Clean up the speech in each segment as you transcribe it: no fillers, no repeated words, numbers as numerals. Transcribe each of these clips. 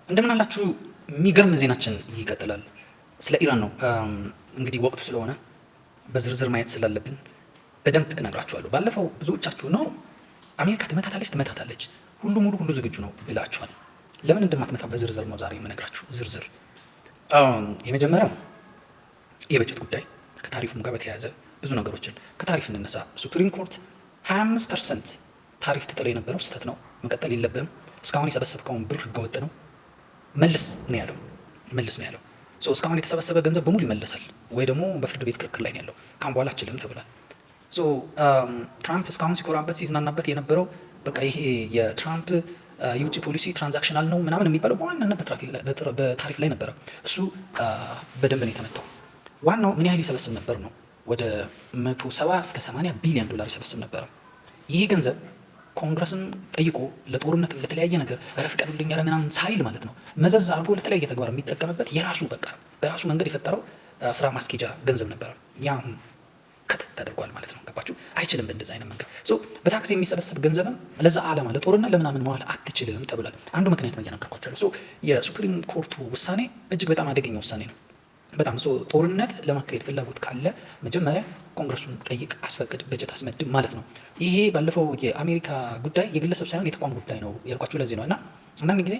እንደምን አላችሁ። የሚገርም ዜናችን ይቀጥላል። ስለ ኢራን ነው። እንግዲህ ወቅቱ ስለሆነ በዝርዝር ማየት ስላለብን በደንብ እነግራችኋለሁ። ባለፈው ብዙዎቻችሁ ነው አሜሪካ ትመታታለች፣ ሁሉ ሙሉ ሁሉ ዝግጁ ነው ብላችኋል። ለምን እንደማትመታ በዝርዝር ነው ዛሬ የምነግራችሁ። ዝርዝር የመጀመሪያው የበጀት ጉዳይ ከታሪፉም ጋር በተያያዘ ብዙ ነገሮችን ከታሪፍ እንነሳ። ሱፕሪም ኮርት 25% ታሪፍ ተጥሎ የነበረው ስህተት ነው፣ መቀጠል የለብህም፣ እስካሁን የሰበሰብከውን ብር ህገወጥ ነው መልስ ነው ያለው። እስካሁን የተሰበሰበ ገንዘብ በሙሉ ይመለሳል ወይ ደግሞ በፍርድ ቤት ክርክር ላይ ነው ያለው። ካሁን በኋላ አችልም ተብሏል። ትራምፕ እስካሁን ሲኮራበት ሲዝናናበት የነበረው በቃ ይሄ የትራምፕ የውጭ ፖሊሲ ትራንዛክሽናል ነው ምናምን የሚባለው በዋናነት በታሪፍ ላይ ነበረ። እሱ በደንብ ነው የተመታው። ዋናው ምን ያህል ይሰበስብ ነበር ነው፣ ወደ 170 እስከ 80 ቢሊዮን ዶላር ይሰበስብ ነበረ። ይህ ገንዘብ ኮንግረስን ጠይቆ ለጦርነት ለተለያየ ነገር ረፍቀዱልኝ ያለ ምናምን ሳይል ማለት ነው መዘዝ አድርጎ ለተለያየ ተግባር የሚጠቀምበት የራሱ በቃ በራሱ መንገድ የፈጠረው ስራ ማስኬጃ ገንዘብ ነበረ። ያ ከት ተደርጓል ማለት ነው። ገባችሁ? አይችልም በእንደዚህ አይነት መንገድ በታክስ የሚሰበሰብ ገንዘብን ለዛ ዓላማ ለጦርነት ለምናምን መዋል አትችልም ተብሏል። አንዱ ምክንያት ነው እየነገርኳቸው። የሱፕሪም ኮርቱ ውሳኔ እጅግ በጣም አደገኛ ውሳኔ ነው። በጣም ጦርነት ለማካሄድ ፍላጎት ካለ መጀመሪያ ኮንግረሱን ጠይቅ፣ አስፈቅድ፣ በጀት አስመድብ ማለት ነው። ይሄ ባለፈው የአሜሪካ ጉዳይ የግለሰብ ሳይሆን የተቋም ጉዳይ ነው ያልኳችሁ ለዚህ ነው። እና አንዳንድ ጊዜ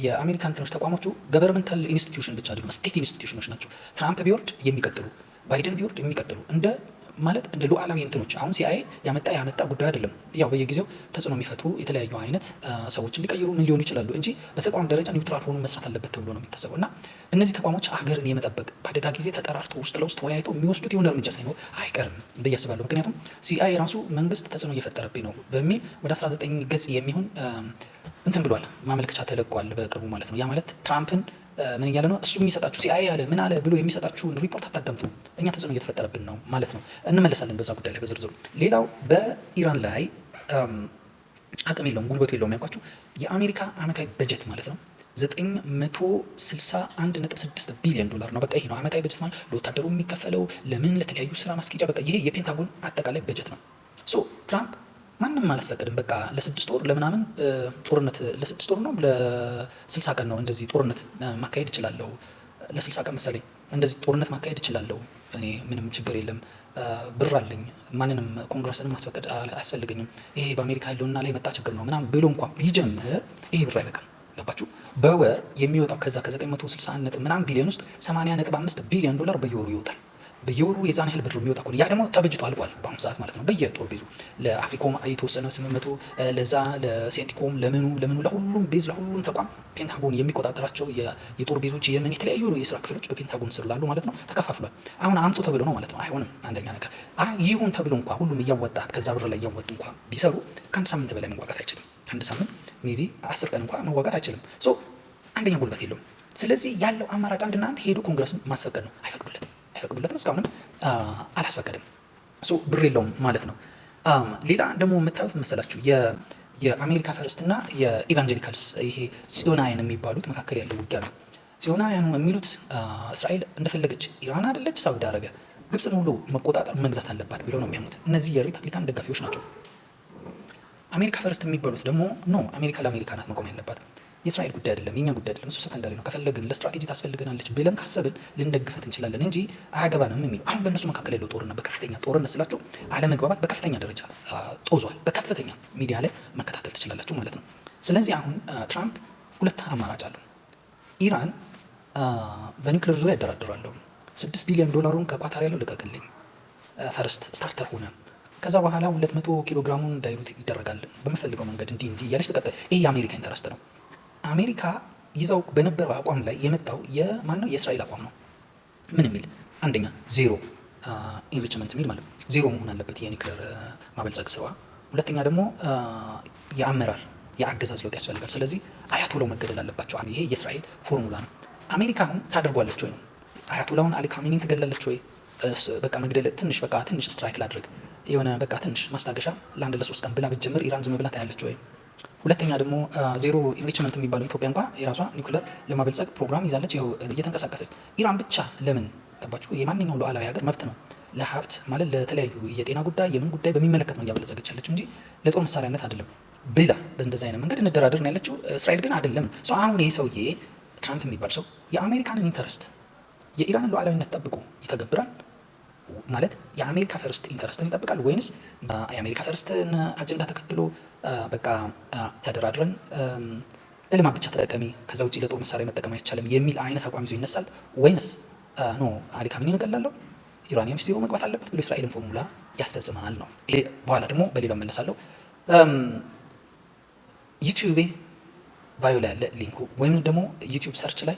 የአሜሪካ እንትኖች ተቋሞቹ ገቨርንመንታል ኢንስቲትዩሽን ብቻ አይደሉም፣ ስቴት ኢንስቲትዩሽኖች ናቸው። ትራምፕ ቢወርድ የሚቀጥሉ፣ ባይደን ቢወርድ የሚቀጥሉ እንደ ሉዓላዊ እንትኖች። አሁን ሲአይኤ ያመጣ ጉዳይ አይደለም። ያው በየጊዜው ተጽዕኖ የሚፈጥሩ የተለያዩ አይነት ሰዎችን ሊቀይሩ ምን ሊሆኑ ይችላሉ እንጂ በተቋም ደረጃ ኒውትራል ሆኖ መስራት አለበት ተብሎ ነው የሚታሰበው። እና እነዚህ ተቋሞች ሀገርን የመጠበቅ በአደጋ ጊዜ ተጠራርተው ውስጥ ለውስጥ ተወያይተው የሚወስዱት የሆነ እርምጃ ሳይኖር አይቀርም ብዬ አስባለሁ። ምክንያቱም ሲአይኤ ራሱ መንግስት ተጽዕኖ እየፈጠረብኝ ነው በሚል ወደ 19 ገጽ የሚሆን እንትን ብሏል፣ ማመልከቻ ተለቋል በቅርቡ ማለት ነው። ያ ማለት ትራምፕን ምን እያለ ነው? እሱ የሚሰጣችሁ ሲአይኤ ያለ ምን አለ ብሎ የሚሰጣችሁን ሪፖርት አታዳምጡ፣ እኛ ተጽዕኖ እየተፈጠረብን ነው ማለት ነው። እንመለሳለን በዛ ጉዳይ ላይ በዝርዝሩ። ሌላው በኢራን ላይ አቅም የለውም ጉልበቱ የለውም ያልኳችሁ የአሜሪካ ዓመታዊ በጀት ማለት ነው 961.6 ቢሊዮን ዶላር ነው። በቃ ይሄ ነው ዓመታዊ በጀት ማለት ለወታደሩ የሚከፈለው ለምን ለተለያዩ ስራ ማስኬጃ፣ በቃ ይሄ የፔንታጎን አጠቃላይ በጀት ነው። ትራምፕ ማንም አላስፈቀድም። በቃ ለ6 ወር ለምናምን ጦርነት ለ6 ወር ነው ለ60 ቀን ነው እንደዚህ ጦርነት ማካሄድ እችላለሁ። ለ60 ቀን መሰለኝ እንደዚህ ጦርነት ማካሄድ እችላለሁ እኔ ምንም ችግር የለም፣ ብር አለኝ፣ ማንንም ኮንግረስንም ማስፈቀድ አያስፈልገኝም፣ ይሄ በአሜሪካ ህልውና ላይ የመጣ ችግር ነው ምናምን ብሎ እንኳን ቢጀምር ይሄ ብር አይበቃም። ገባችሁ? በወር የሚወጣው ከዛ ከ961 ምናምን ቢሊዮን ውስጥ 80.5 ቢሊዮን ዶላር በየወሩ ይወጣል። በየወሩ የዛን ያህል ብር የሚወጣ ከሆነ ያ ደግሞ ተበጅቶ አልቋል በአሁኑ ሰዓት ማለት ነው። በየጦር ቤዙ ለአፍሪኮም የተወሰነ 800 ለዛ ለሴንቲኮም ለምኑ ለሁሉም ቤዝ ለሁሉም ተቋም ፔንታጎን የሚቆጣጠራቸው የጦር ቤዞች የምን የተለያዩ የስራ ክፍሎች በፔንታጎን ስር ላሉ ማለት ነው ተከፋፍሏል። አሁን አምጡ ተብሎ ነው ማለት ነው። አይሆንም። አንደኛ ነገር ይሁን ተብሎ እንኳ ሁሉም እያወጣ ከዛ ብር ላይ እያወጡ እንኳ ቢሰሩ ከአንድ ሳምንት በላይ መዋጋት አይችልም። ከአንድ ሳምንት ሜይ ቢ 10 ቀን እንኳ መዋጋት አይችልም። አንደኛ ጉልበት የለውም። ስለዚህ ያለው አማራጭ አንድና አንድ ሄዶ ኮንግረስን ማስፈቀድ ነው። አይፈቅዱለትም። እስካሁንም አላስፈቀድም። ብር የለውም ማለት ነው። ሌላ ደግሞ የምታዩት መሰላችሁ የአሜሪካ ፈርስት እና የኢቫንጀሊካልስ ይሄ ጽዮናውያን የሚባሉት መካከል ያለው ውጊያ ነው። ጽዮናውያኑ የሚሉት እስራኤል እንደፈለገች ኢራን አይደለች ሳውዲ አረቢያ ግብፅን ሁሉ መቆጣጠር መግዛት አለባት ብለው ነው የሚያምኑት። እነዚህ የሪፐብሊካን ደጋፊዎች ናቸው። አሜሪካ ፈርስት የሚባሉት ደግሞ ኖ አሜሪካ ለአሜሪካ ናት መቆም ያለባት፣ የእስራኤል ጉዳይ አይደለም፣ የኛ ጉዳይ አይደለም፣ እሱ ሰከንዳሪ ነው። ከፈለግን ለስትራቴጂ ታስፈልገናለች ብለን ካሰብን ልንደግፈት እንችላለን እንጂ አያገባንም የሚሉ አሁን በእነሱ መካከል ያለው ጦርነት በከፍተኛ ጦርነት ስላችሁ አለመግባባት በከፍተኛ ደረጃ ጦዟል። በከፍተኛ ሚዲያ ላይ መከታተል ትችላላችሁ ማለት ነው። ስለዚህ አሁን ትራምፕ ሁለት አማራጭ አለው። ኢራን በኒውክሌር ዙሪያ ያደራድራለሁ፣ 6 ቢሊዮን ዶላሩን ከኳታር ያለው ልቀቅልኝ፣ ፈርስት ስታርተር ሆነ፣ ከዛ በኋላ 200 ኪሎ ግራሙን ዳይሉት ይደረጋል በምፈልገው መንገድ እንዲህ እያለች ተቀጠለ። ይህ የአሜሪካ ኢንተረስት ነው። አሜሪካ ይዘው በነበረው አቋም ላይ የመጣው የማነው? የእስራኤል አቋም ነው። ምን የሚል አንደኛ ዜሮ ኢንሪችመንት የሚል ማለት ነው። ዜሮ መሆን አለበት የኒውክሌር ማበልጸግ ስራዋ። ሁለተኛ ደግሞ የአመራር የአገዛዝ ለውጥ ያስፈልጋል። ስለዚህ አያቶላው መገደል አለባቸው። ይሄ የእስራኤል ፎርሙላ ነው። አሜሪካ አሁን ታደርጓለች ወይ? አያቶላውን አሊ ካሜኒን ትገላለች ወይ? በቃ መግደል ትንሽ ስትራይክ ላድርግ የሆነ በቃ ትንሽ ማስታገሻ ለአንድ ለ3 ቀን ብላ ብትጀምር ኢራን ዝም ብላ ታያለች ወይ? ሁለተኛ ደግሞ ዜሮ ኢንሪችመንት የሚባለው ኢትዮጵያ እንኳ የራሷ ኒውክሌር ለማበልጸግ ፕሮግራም ይዛለች፣ እየተንቀሳቀሰች። ኢራን ብቻ ለምን ገባችሁ? የማንኛውም ሉዓላዊ ሀገር መብት ነው ለሀብት ማለት ለተለያዩ የጤና ጉዳይ የምን ጉዳይ በሚመለከት ነው እያበለጸገች ያለችው እንጂ ለጦር መሳሪያነት አይደለም ብላ በእንደዚህ አይነት መንገድ እንደራደር ነው ያለችው። እስራኤል ግን አይደለም። አሁን ይህ ሰውዬ ትራምፕ የሚባል ሰው የአሜሪካንን ኢንተረስት የኢራንን ሉዓላዊነት ጠብቆ ይተገብራል ማለት የአሜሪካ ፈርስት ኢንተረስትን ይጠብቃል ወይንስ የአሜሪካ ፈርስትን አጀንዳ ተከትሎ በቃ ተደራድረን ለልማት ብቻ ተጠቀሚ ከዛ ውጭ ለጦር መሳሪያ መጠቀም አይቻልም የሚል አይነት አቋም ይዞ ይነሳል? ወይንስ ኖ አሊ ካሜኒን እገላለሁ ዩራኒየም ዜሮ መግባት አለበት ብሎ እስራኤልን ፎርሙላ ያስፈጽማል ነው። ይሄ በኋላ ደግሞ በሌላው መለሳለሁ። ዩቲዩቤ ባዮ ላይ ያለ ሊንኩ ወይም ደግሞ ዩቲዩብ ሰርች ላይ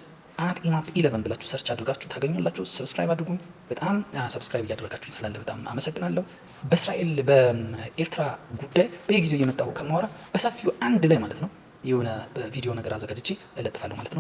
ኢማፕ 11 ብላችሁ ሰርች አድርጋችሁ ታገኙላችሁ። ሰብስክራይብ አድርጉኝ። በጣም ሰብስክራይብ እያደረጋችሁኝ ስላለ በጣም አመሰግናለሁ። በእስራኤል በኤርትራ ጉዳይ በየጊዜው እየመጣሁ ከማወራ በሰፊው አንድ ላይ ማለት ነው የሆነ ቪዲዮ ነገር አዘጋጅቼ እለጥፋለሁ ማለት ነው።